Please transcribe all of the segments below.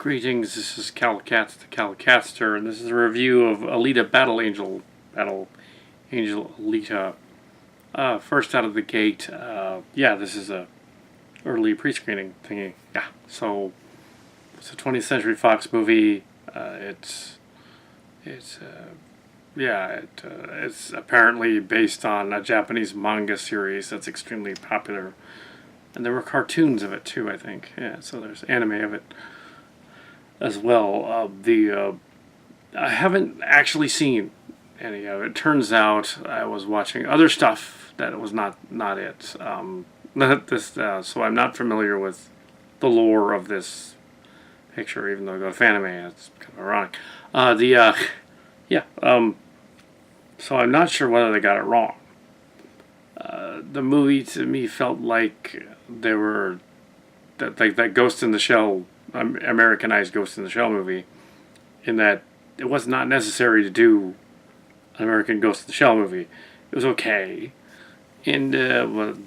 Greetings, this is Calcats the Calcaster, and this is a review of Alita Battle Angel. Battle Angel Alita. First out of the gate, this is a early pre-screening thingy. Yeah, so it's a 20th Century Fox movie. It's apparently based on a Japanese manga series that's extremely popular. And there were cartoons of it too, I think. Yeah, so there's anime of it as well. I haven't actually seen any of it. It turns out I was watching other stuff that was not it. So I'm not familiar with the lore of this picture, even though I go to Fanime. It's kind of ironic. So I'm not sure whether they got it wrong. The movie to me felt like that Ghost in the Shell, Americanized Ghost in the Shell movie, in that it was not necessary to do an American Ghost in the Shell movie. It was okay, and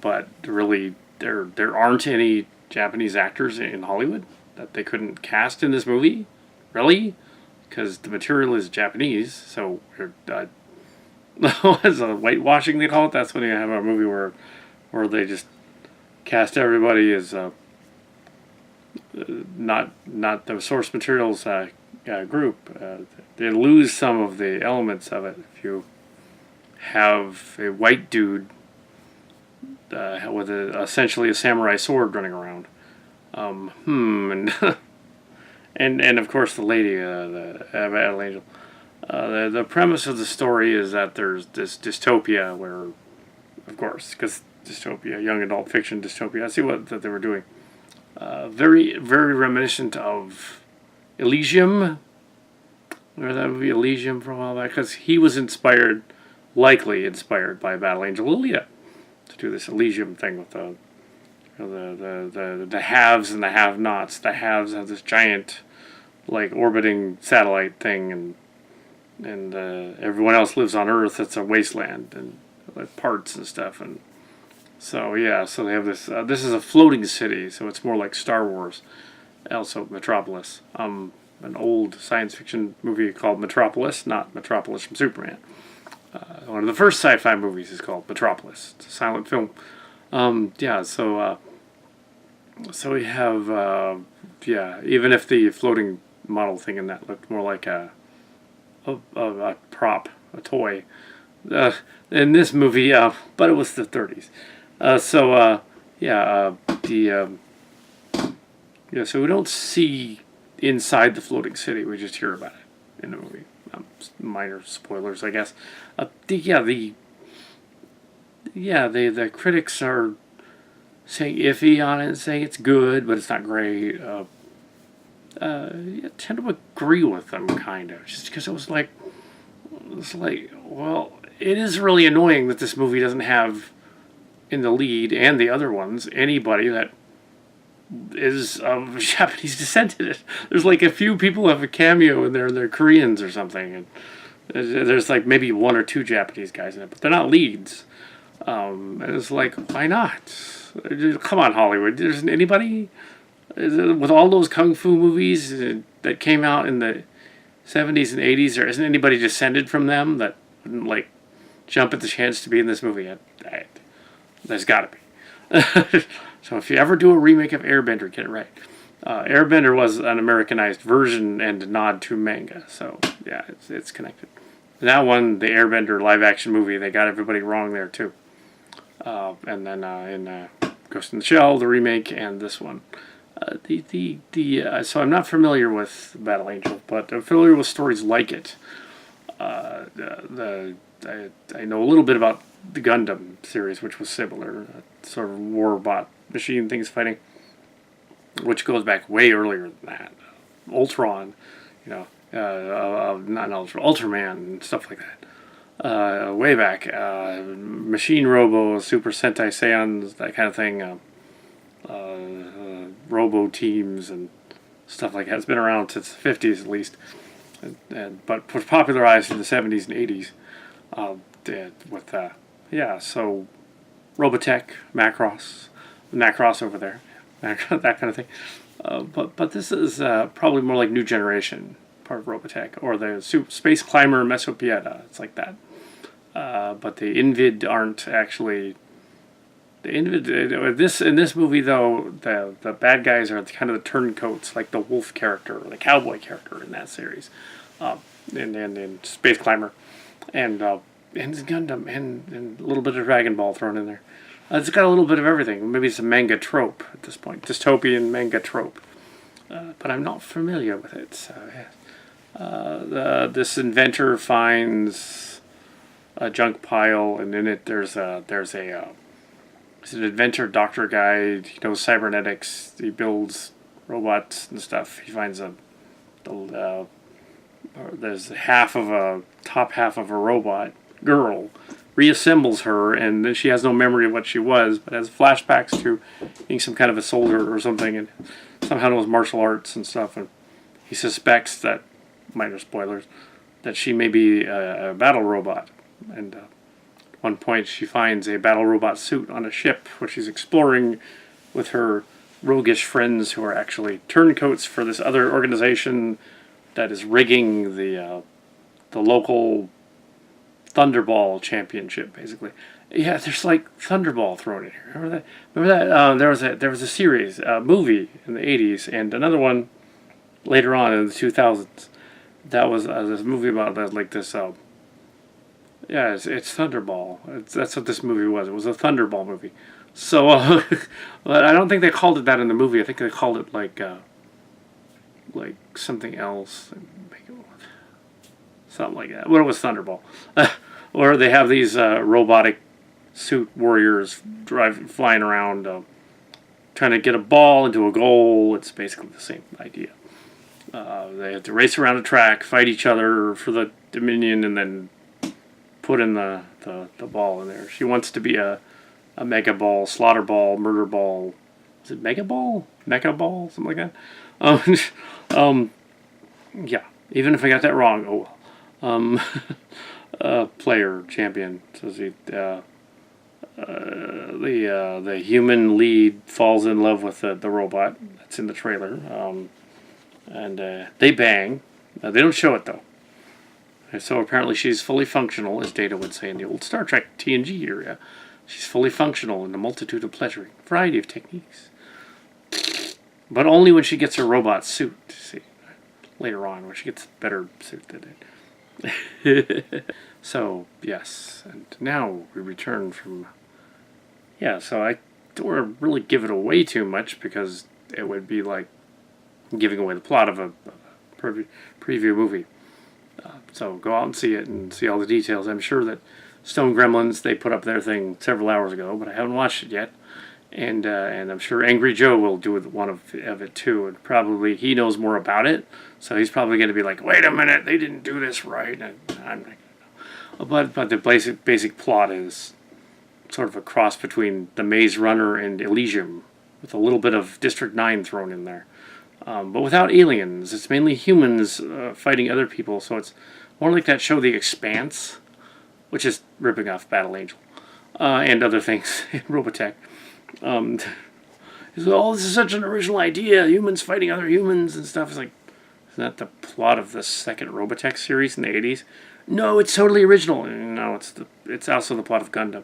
but really there aren't any Japanese actors in Hollywood that they couldn't cast in this movie, really, because the material is Japanese. So as a whitewashing they call it. That's when you have a movie where they just cast everybody as not the source materials group. They lose some of the elements of it if you have a white dude with essentially a samurai sword running around. And of course the lady, the Battle Angel. The premise of the story is that there's this dystopia where, of course, because dystopia, young adult fiction dystopia. I see what that they were doing. Very, very reminiscent of Elysium. Remember that movie Elysium from a while back? Because he was likely inspired by Battle Angel Alita to do this Elysium thing with the haves and the have-nots. The haves have this giant, orbiting satellite thing, and everyone else lives on Earth. It's a wasteland and parts and stuff. And so they have this. This is a floating city, so it's more like Star Wars. Also, Metropolis. An old science fiction movie called Metropolis, not Metropolis from Superman. One of the first sci-fi movies is called Metropolis. It's a silent film. So we have even if the floating model thing in that looked more like a prop, a toy, in this movie, but it was the 30s. So we don't see inside the floating city. We just hear about it in the movie. Minor spoilers, I guess. The critics are saying iffy on it, saying it's good, but it's not great. I tend to agree with them, kind of, just because it is really annoying that this movie doesn't have in the lead and the other ones anybody that is of Japanese descent in it. There's a few people have a cameo in there, and they're Koreans or something, and there's maybe one or two Japanese guys in it, but they're not leads. And it's why not? Come on, Hollywood. There's anybody with all those kung fu movies that came out in the 70s and 80s. There isn't anybody descended from them that wouldn't jump at the chance to be in this movie. There's got to be. So if you ever do a remake of Airbender, get it right. Airbender was an Americanized version and a nod to manga. So yeah, it's connected. That one, the Airbender live-action movie, they got everybody wrong there too. And then in Ghost in the Shell, the remake, and this one. So I'm not familiar with Battle Angel, but I'm familiar with stories like it. I know a little bit about the Gundam series, which was similar, sort of warbot machine things fighting, which goes back way earlier than that. Ultron, not Ultron, Ultraman and stuff like that. Way back, Machine Robo, Super Sentai Saiyans, that kind of thing. Robo teams and stuff like that. It's been around since the 50s at least, but was popularized in the 70s and 80s. So Robotech, Macross over there, that kind of thing. But this is probably more like New Generation, part of Robotech, or the Space Climber Mesopieta. It's like that. But the Invid aren't actually. The Invid in this movie though, the bad guys are kind of the turncoats, like the wolf character or the cowboy character in that series, and Space Climber, and Gundam and a little bit of Dragon Ball thrown in there. It's got a little bit of everything. Maybe it's a manga trope at this point, dystopian manga trope. But I'm not familiar with it. So, yeah. This inventor finds a junk pile, and in it there's he's an inventor doctor guy. He knows cybernetics. He builds robots and stuff. He finds there's top half of a robot girl, reassembles her, and then she has no memory of what she was, but has flashbacks to being some kind of a soldier or something, and somehow knows martial arts and stuff. And he suspects that, minor spoilers, that she may be a battle robot. And at one point, she finds a battle robot suit on a ship where she's exploring with her roguish friends who are actually turncoats for this other organization that is rigging the local Thunderball championship, basically. Yeah, there's like Thunderball thrown in here. Remember that? There was a series, a movie in the '80s, and another one later on in the 2000s. That was this movie about like this. Yeah, it's Thunderball. That's what this movie was. It was a Thunderball movie. So, but I don't think they called it that in the movie. I think they called it like something else. Something like that. Well, it was Thunderball. Or they have these robotic suit warriors flying around trying to get a ball into a goal. It's basically the same idea. They have to race around a track, fight each other for the Dominion, and then put in the ball in there. She wants to be a Mega Ball, Slaughter Ball, Murder Ball. Is it Mega Ball? Mecha Ball? Something like that? Yeah. Even if I got that wrong, oh well. Player champion. So the human lead falls in love with the robot. That's in the trailer. And they bang. They don't show it though. And so apparently she's fully functional, as Data would say in the old Star Trek TNG area. She's fully functional in a multitude of pleasuring variety of techniques. But only when she gets her robot suit. See, later on, when she gets a better suit than it. So, yes. And now we return from... Yeah, so I don't want to really give it away too much because it would be like giving away the plot of a preview movie. So go out and see it and see all the details. I'm sure that Stone Gremlins, they put up their thing several hours ago, but I haven't watched it yet. And I'm sure Angry Joe will do one of it too. And probably he knows more about it, so he's probably going to be like, "Wait a minute, they didn't do this right." And I'm not gonna know. But the basic plot is sort of a cross between The Maze Runner and Elysium, with a little bit of District 9 thrown in there. But without aliens. It's mainly humans fighting other people, so it's more like that show The Expanse, which is ripping off Battle Angel, and other things in Robotech. This is such an original idea, humans fighting other humans and stuff. It's like, isn't that the plot of the second Robotech series in the 80s? No, it's totally original. No, it's also the plot of Gundam.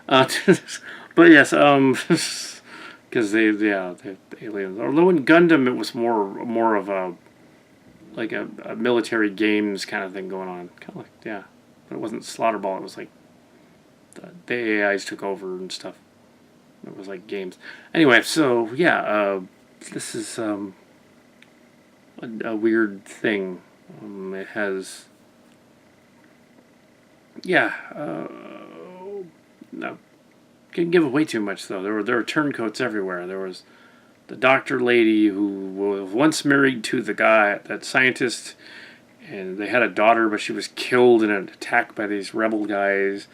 But yes, because the aliens. Although in Gundam it was more of a military games kind of thing going on. Kind of like, yeah, but it wasn't Slaughter Ball. It was like the AIs took over and stuff. It was like games. Anyway, so yeah, this is a weird thing. It has, yeah. No, can't give away too much though. There were turncoats everywhere. There was the doctor lady who was once married to that scientist, and they had a daughter, but she was killed in an attack by these rebel guys,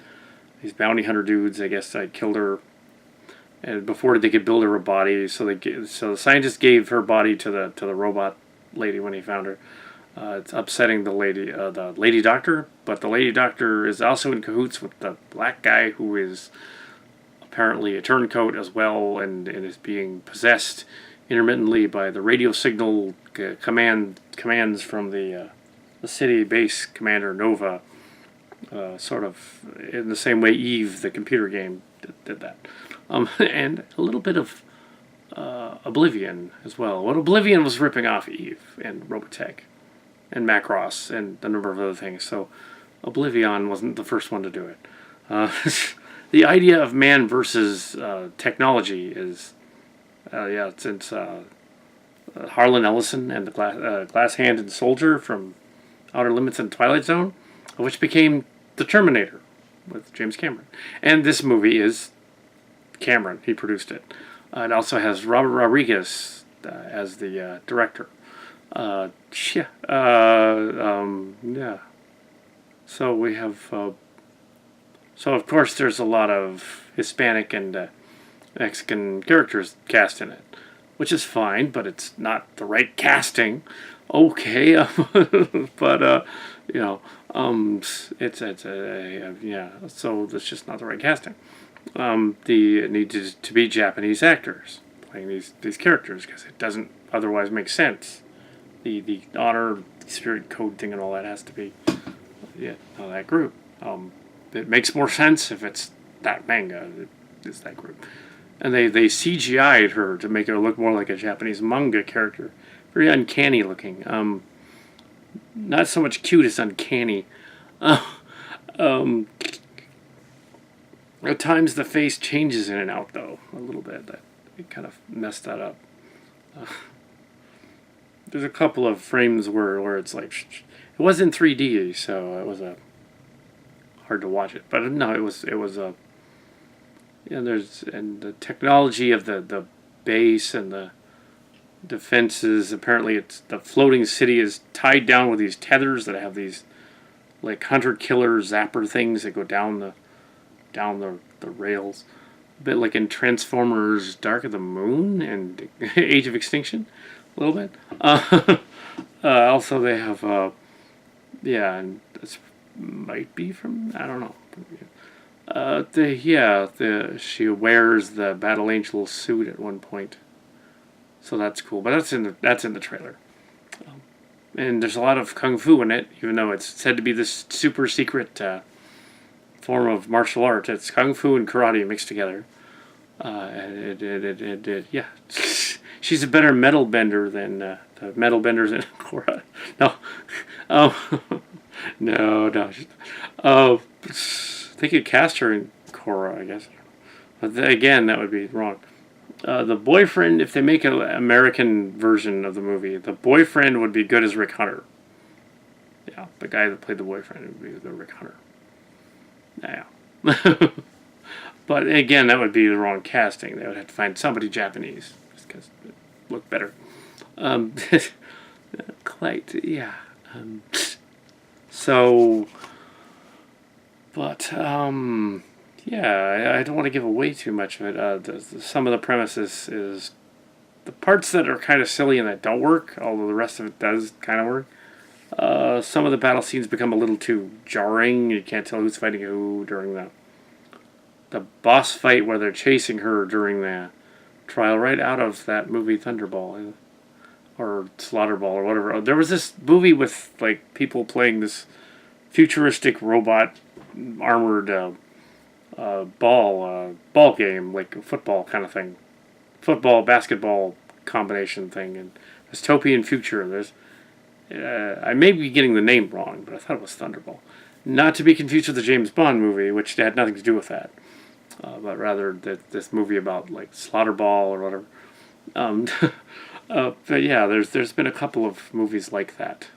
these bounty hunter dudes. I guess I killed her. And before they could build her a body, so the scientist gave her body to the robot lady when he found her. It's upsetting the lady doctor, but the lady doctor is also in cahoots with the black guy who is apparently a turncoat as well, and is being possessed intermittently by the radio signal commands from the city base commander Nova, sort of in the same way Eve, the computer game, did that. And a little bit of Oblivion as well. Well, Oblivion was ripping off Eve and Robotech and Macross and a number of other things. So Oblivion wasn't the first one to do it. The idea of man versus technology is, since Harlan Ellison and the Glass Hand and Soldier from Outer Limits and Twilight Zone, which became The Terminator with James Cameron. And this movie is Cameron. He produced it. It also has Robert Rodriguez as the director. So we have... so, of course, there's a lot of Hispanic and Mexican characters cast in it, which is fine, but it's not the right casting. Okay, but, so that's just not the right casting. It needed to be Japanese actors playing these characters, because it doesn't otherwise make sense. The honor, spirit code thing and all that has to be that group. It makes more sense if it's that manga. It's that group. And they CGI'd her to make her look more like a Japanese manga character. Very uncanny looking. Not so much cute as uncanny. At times the face changes in and out, though, a little bit. It kind of messed that up. There's a couple of frames where it's like... It was in 3D, so it was hard to watch it. But no, it was and the technology of the base and the defenses, apparently it's the floating city is tied down with these tethers that have these like hunter-killer zapper things that go down the rails. A bit like in Transformers Dark of the Moon and Age of Extinction, a little bit. Also they have and this might be from, I don't know. She wears the Battle Angel suit at one point, so that's cool. But that's in the trailer, and there's a lot of kung fu in it, even though it's said to be this super secret form of martial art. It's kung fu and karate mixed together. She's a better metal bender than the metal benders in Korra. No. They could cast her in Korra, I guess. But again, that would be wrong. The boyfriend, if they make an American version of the movie, the boyfriend would be good as Rick Hunter. Yeah, the guy that played the boyfriend would be the Rick Hunter. Yeah. But again, that would be the wrong casting. They would have to find somebody Japanese, just because it looked better. So... But, I don't want to give away too much of it. Some of the premises is the parts that are kind of silly and that don't work, although the rest of it does kind of work. Some of the battle scenes become a little too jarring. You can't tell who's fighting who during the boss fight where they're chasing her during the trial, right out of that movie Thunderball or Slaughterball or whatever. There was this movie with like people playing this futuristic robot armored ball game, like a football kind of thing, football basketball combination thing, and dystopian future. There's I may be getting the name wrong, but I thought it was Thunderball, not to be confused with the James Bond movie, which had nothing to do with that, but rather this movie about like Slaughterball or whatever. But yeah, there's been a couple of movies like that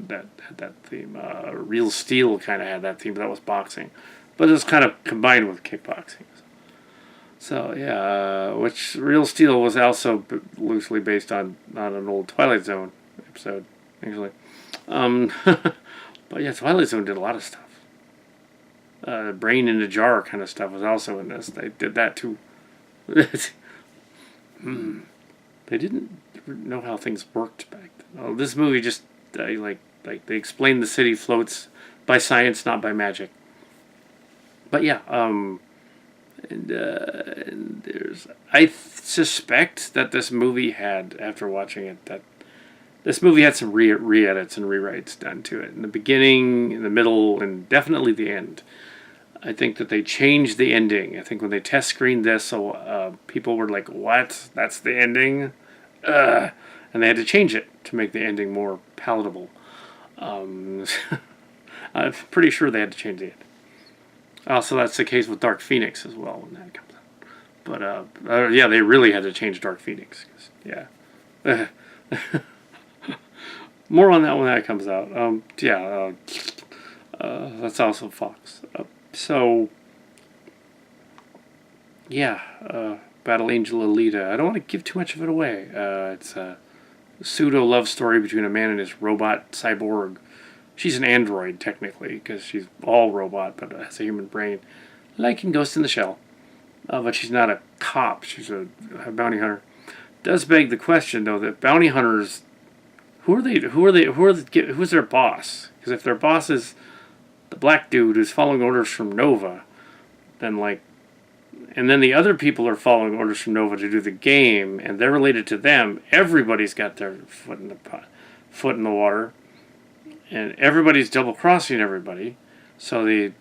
had that theme. Real Steel kind of had that theme, but that was boxing. But it was kind of combined with kickboxing. So, which Real Steel was also loosely based on an old Twilight Zone episode, actually. But yeah, Twilight Zone did a lot of stuff. Brain in a Jar kind of stuff was also in this. They did that too. They didn't know how things worked back then. This movie just... Like they explain the city floats by science, not by magic. But yeah, And there's, I suspect that this movie had, after watching it, that this movie had some re-edits and rewrites done to it in the beginning, in the middle, and definitely the end. I think that they changed the ending. I think when they test screened this, so people were like, "What? That's the ending?" And they had to change it to make the ending more palatable. I'm pretty sure they had to change the end. Also, that's the case with Dark Phoenix as well when that comes out. But yeah, they really had to change Dark Phoenix. Yeah. More on that when that comes out. That's also Fox. So, yeah, Battle Angel Alita. I don't want to give too much of it away. It's a pseudo love story between a man and his robot cyborg. She's an android, technically, because she's all robot, but has a human brain. Like in Ghost in the Shell. But she's not a cop. She's a bounty hunter. Does beg the question, though, that bounty hunters, who's their boss? Because if their boss is the black dude who's following orders from Nova, then and then the other people are following orders from Nova to do the game, and they're related to them, everybody's got their foot in the water, and everybody's double-crossing everybody. So you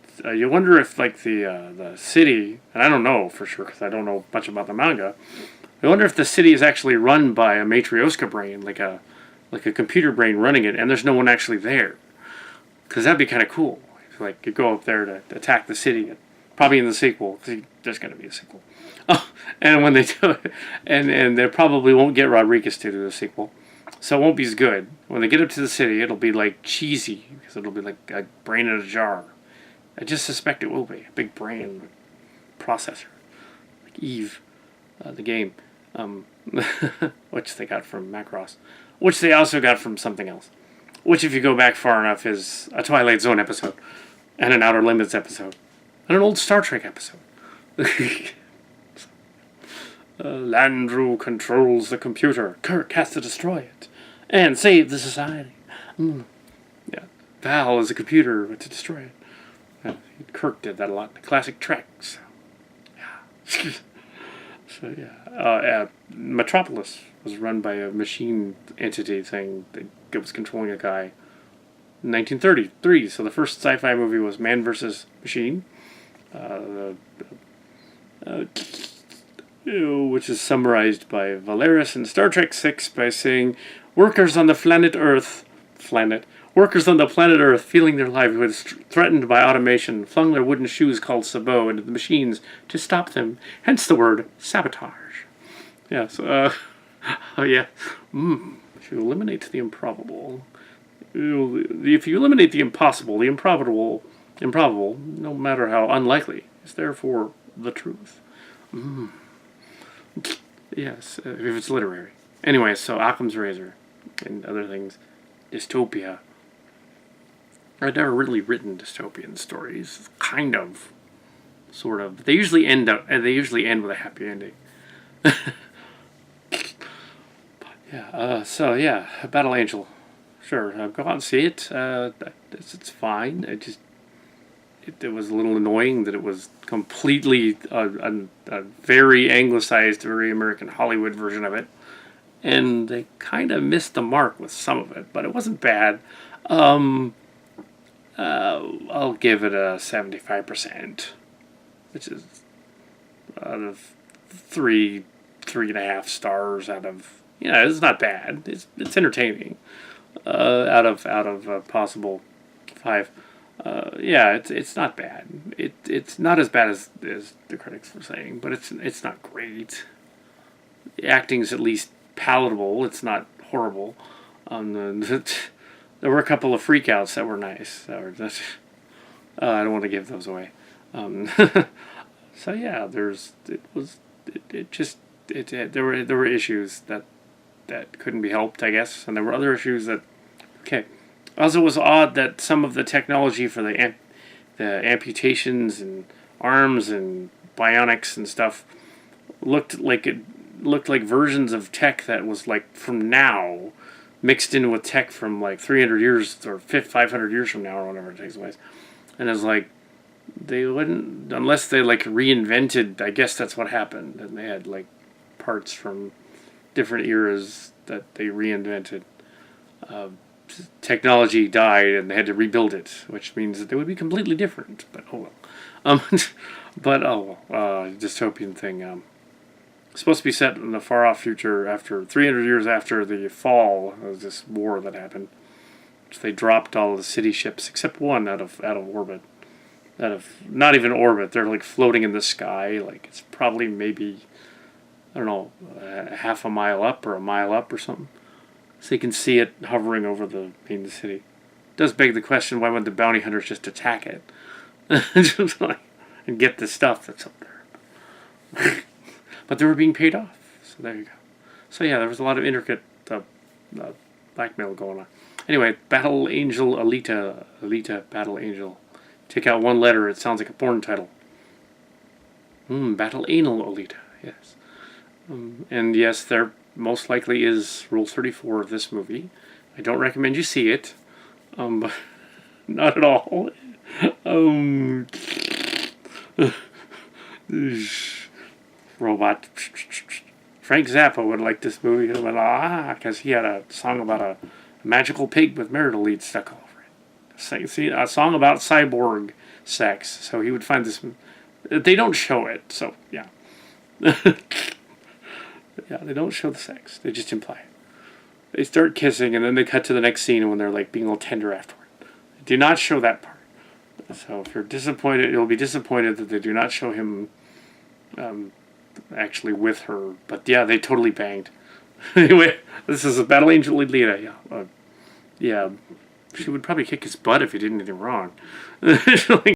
wonder if the city, and I don't know for sure because I don't know much about the manga. I wonder if the city is actually run by a Matryoshka brain, like a computer brain running it, and there's no one actually there. Because that'd be kind of cool. You go up there to attack the city, probably in the sequel. Because there's going to be a sequel. Oh, and when they do it, and they probably won't get Rodriguez to do the sequel, so it won't be as good. When they get up to the city, it'll be cheesy because it'll be like a brain in a jar. I just suspect it will be a big brain processor, like Eve, the game, which they got from Macross, which they also got from something else. Which, if you go back far enough, is a Twilight Zone episode, and an Outer Limits episode, and an old Star Trek episode. Landru controls the computer. Kirk has to destroy it and save the society. Yeah, Val is a computer to destroy it. Kirk did that a lot in the classic Trek. So, yeah. So yeah, Metropolis was run by a machine entity thing that was controlling a guy in 1933. So the first sci-fi movie was Man vs. Machine, which is summarized by Valeris in Star Trek VI by saying, workers on the planet Earth, feeling their livelihoods threatened by automation, flung their wooden shoes called sabots into the machines to stop them, hence the word sabotage. Yes, oh yeah. If you eliminate the improbable, if you eliminate the impossible, the improbable, no matter how unlikely, is therefore the truth. Yes, if it's literary. Anyway, so Occam's Razor and other things, dystopia. I've never really written dystopian stories. Kind of, sort of. They usually end with a happy ending. So yeah, Battle Angel. Sure, go out and see it. It's fine. It was a little annoying that it was completely a very anglicized, very American Hollywood version of it. And they kind of missed the mark with some of it, but it wasn't bad. I'll give it a 75%, which is out of 3.5 stars out of, it's not bad. It's entertaining. Out of possible 5. It's not bad. It's not as bad as the critics were saying, but it's not great. The acting's at least palatable. It's not horrible. There were a couple of freakouts that were nice. I don't want to give those away. So yeah, there were issues that couldn't be helped, I guess, and there were other issues that. Okay. Also, it was odd that some of the technology for the amputations and arms and bionics and stuff looked like versions of tech that was from now, mixed in with tech from 300 years or 500 years from now or whatever it takes place, and it's They wouldn't, unless they like reinvented. I guess that's what happened, and they had like parts from different eras that they reinvented. Uh, Technology died, and they had to rebuild it, which means that they would be completely different. But oh well. Um, but oh well, dystopian thing. Supposed to be set in the far off future, after 300 years after the fall of this war that happened. So they dropped all the city ships except one out of orbit. Out of not even orbit, they're like floating in the sky. Like it's probably maybe, I don't know, half a mile up or a mile up or something. So you can see it hovering over the main city. It does beg the question: why wouldn't the bounty hunters just attack it and get the stuff that's up there? But they were being paid off, so there you go. So yeah, there was a lot of intricate blackmail going on. Anyway, Battle Angel Alita Battle Angel. Take out one letter, it sounds like a porn title. Battle Anal Alita, yes. And yes, there most likely is Rule 34 of this movie. I don't recommend you see it. But not at all. Robot. Frank Zappa would like this movie because he had a song about a magical pig with marital leads stuck all over it. See, a song about cyborg sex. So he would find this. They don't show it, so yeah. Yeah, they don't show the sex. They just imply it. They start kissing, and then they cut to the next scene when they're like being all tender afterward. They do not show that part. So if you're disappointed, you'll be disappointed that they do not show him actually with her. But yeah, they totally banged. Anyway, this is a Battle Angel Alita. Yeah, yeah. She would probably kick his butt if he did anything wrong.